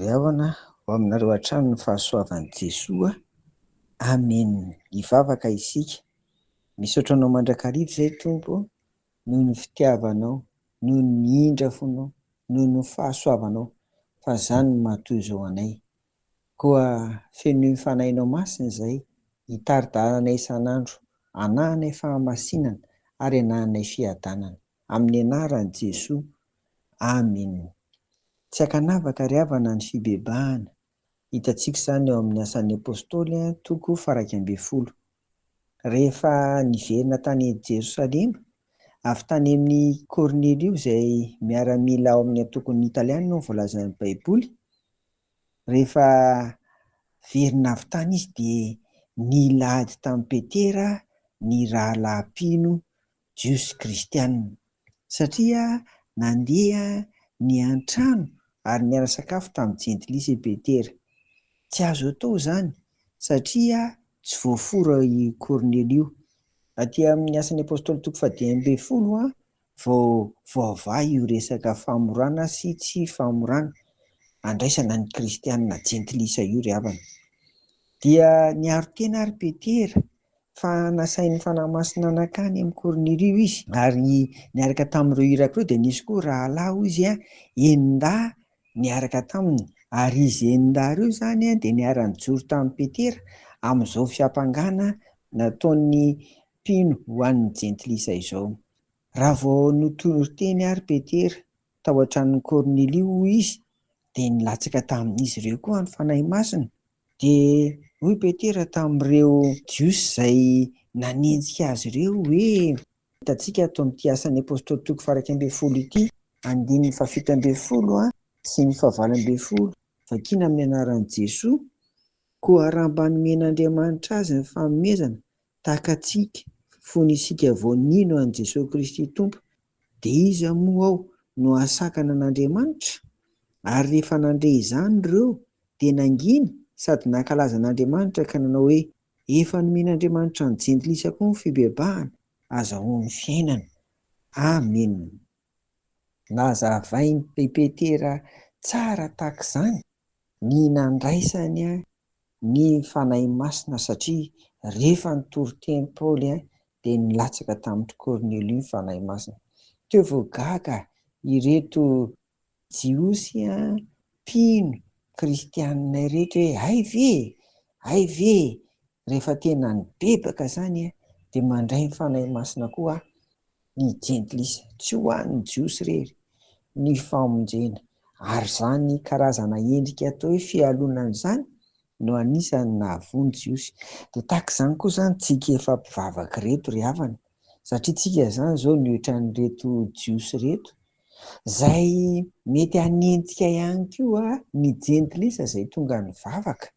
ry havana ho aminareo hatrany ny fahasoavan'i Jesoa. Amen. Hivavaka isika. Misaotra anao mandrakariva izay Tompo, noho ny fitiavanao, noho ny indrafonao, noho ny fahasoavanao, fa izany no mahatoy izao anay. Koa feno fanahinao masina izay hitaridaranay isan'andro, anahanay fahamasinana ary anahanay fiadanana. Amin'ny anaran'i Jesoa. Amen. Tsy ankanavaka ry havana ny fibebahana. Hitantsika izany eo amin'ny asan'ny apôstôly toko 112. Rehefa niverina tany Jerosalema, avy tany amin'ny Kornelio izay miaramila ao amin'ny antokony italiana no voalaza ny baiboly. Rehefa verina avy tany izy dia nilahady tamin'i Petera ny rahalahy-mpino jiosy kristianina, satria nandeha ny an-trano ary niara sakafo tamin'ny jentilisa i Petera. Tsy azo atao izany satria tsy voafora i Kornelio. Aty amin'ny asan'ny apôstôly toko 12 vao vaovay io resaka famorana sy tsy famorana andraisana ny kristianina jentilisa io ry havana. Dia niaro tena ary Petera fa nasain'ny fanahy masina nakany amin'ny Kornelio izy, ary niaraka tamin'ireo irako ireo dia nisy koa rahalahy izy enindà niaraka taminy, ary izy enindà ireo izany dia niara-nijoro tamin'ny Petera amin'izao fiampangana nataon'ny mpino ho an'ny jentilisa izao. Raha vao notory teny ary Petera tao an-tranon'ny Kornelio izy dia nilatsaka tamin'izy ireo koa ny fanahy masina. Dia hoy Petera tamin'ireo jiosy izay nanenjika azy ireo hoe, hitantsika ato amin'ity asan'ny apôstôly toko 112 ity, 7:70 sy ny 20. Vakiana amin'ny anaran'i Jesoa. Koa raha mba nomen'Andriamanitra azy ny fanomezana tahaka antsika fony isika voanino an'i Jesosy Kristy Tompo, dia iza moa ao no ahasakana an'Andriamanitra? Ary rehefa nandre izany ireo dia nangina sady nankalaza an'Andriamanitra ka nanao hoe, efa nomen'Andriamanitra ny jentilisa koa ny fibebahana azahoan'ny fiainana. Amen. Nazavain'i Petera tsara tahaka izany ny nandraisany ny fanahy masina, satria rehefa nitory teny Paoly dia nilatsaka tamin'ny Kornelio ny fanahy masina. Teo vao gaga ireto jiosy mpino kristianina ireto hoe hay ve, rehefa tena nibebaka izany dia mandray ny fanahy masina koa ny jentilisa, tsy ho an'ny jiosy irery ny famonjena. Ary izany karazana endrika atao hoe fialonana izany no anisany nahavoa ny jiosy. Dia tahaka izany koa izany tsika efa mpivavaka reto ry havana, satria tsika izany izao mihoatra an'ireto jiosy reto izay mety hanenjika ihany koa ny jentilisa izay tonga nivavaka.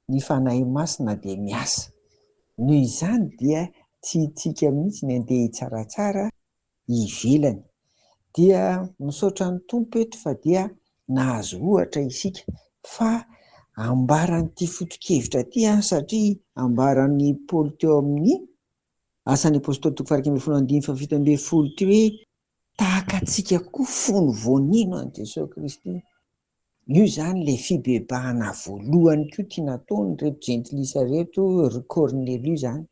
Ny fanahy masina dia miasa. Noho izany dia tsy itsika mihitsy ny andeha hitsaratsara ivelany. Dia misaotra ny Tompo eto fa dia nahazo ohatra isika fa ambaran'ity foto-kevitra ity, satria ambaran'ny Paoly teo amin'ny asan'ny apôstôly toko 1:7 ity hoe, tahaka antsika koa fony voanino an'i Jesosy Kristy. Io izany ilay fibebahana voalohany koa tia nataony reto jentilisa reto, ry Kornelio izany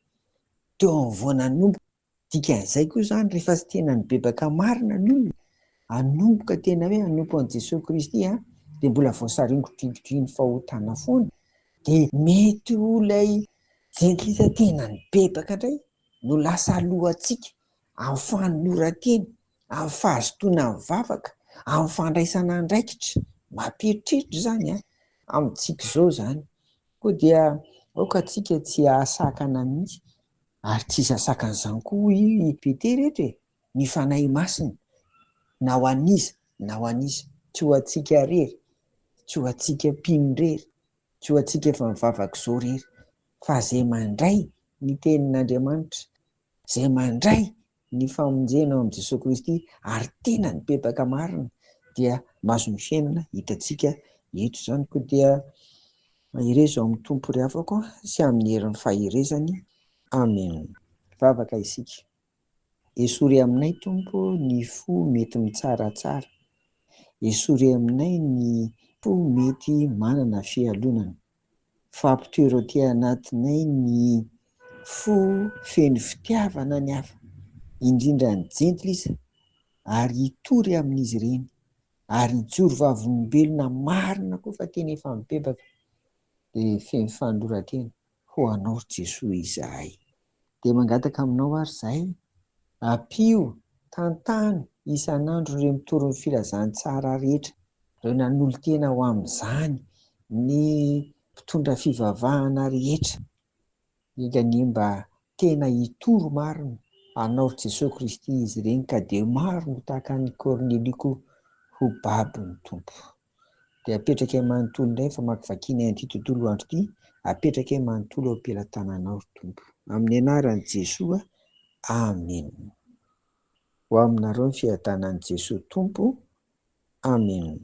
teo afovoanan'ny nomboka. Dikan'izay koa izany rehefa tsy tena nibebaka marina ny olona, hanomboka tena hoe hanompo an'i Jesosy Kristy dia mbola voasaringodrigodry ny fahotana foana, dia mety ho ilay jentilisa tena nibebaka indray no lasa alohantsika amin'ny fanoloran-teny, amin'ny fahazotoana mivavaka, amin'ny fandraisana andraikitra mampiheritreritra izany amintsika izao izany. Koa dia aoka tsika tsy ahasakana mihitsy, ary tsy iza sakan'izany koa i Petera eto ny fanahy masina, na ho an'iza na ho an'iza, tsy ho antsika irery, tsy ho antsika mpino irery, tsy ho antsika efa mivavaka izao irery, fa izay mandray ny tenin'Andriamanitra, izay mandray ny famonjena ao amin'i Jesosy Kristy ary tena nibebaka marina dia mahazo ny fiainana. Hitantsika eto izany. Koa dia irezo amin'ny Tompo ry havako sy amin'ny herin'ny faherezany. Amen. Vavaka isika. Esory aminay Tompo ny fo mety mitsaratsara, esory aminay ny fo mety manana fialonana. Fampitoero aty anatinay ny fo feno fitiavana ny hafa, indrindra ny jentilisa, ary hitory amin'izy ireny, ary hijoro vavolombelona marina koa fa teny efa mibebaka, dia feno fanoratena ho anao ry Jesoa izahay. Dia mangataka aminao ary izahay, ampio tantany isan'andro ireo mitory ny filazantsara rehetra, ireo nanolo-tena ho amin'izany ny mpitondra fivavahana rehetra, indrindra mba tena hitoro marina anao ry Jesosy Kristy izy ireny, ka dia maro no tahaka ny Kornelia koa ho babiny Tompo. Dia apetraka manontolo indray fa makivakiana an'ity tontolo andro ity, apetraka manontolo eo am-pelantananao ry Tompo. Amin'ny anaran'i Jesoa, amen. Ho aminareo ny fiadanan'i Jesoa Tompo, amen.